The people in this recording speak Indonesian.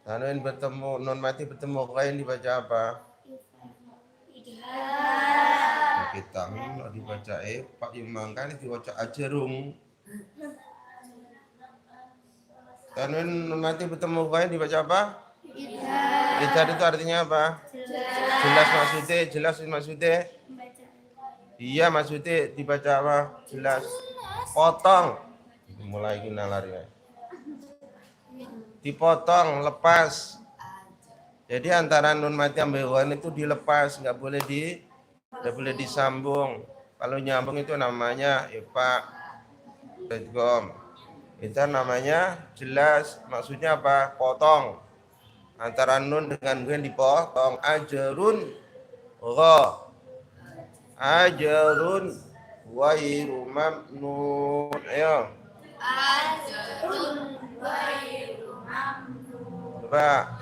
Tanwin bertemu, nun mati bertemu ghain dibaca apa? Kita dibaca Pak Imam kan dibaca ajerung. Tanwin nun mati bertemu ghain dibaca apa? Idhar itu artinya apa? Jelas maksudnya. Iya maksudnya dibaca apa? Jelas. Potong. Mulai nalar ya. Dipotong, lepas. Jadi antara nun mati ambil ghain itu dilepas, nggak boleh disambung. Kalau nyambung itu namanya ifa, idgham. Itu namanya jelas. Maksudnya apa? Potong. Antara nun dengan ghain dipotong. Ajrun gha. Ajrun ghairu mamnun. Ayo. Ajrun ghairu mamnun. Coba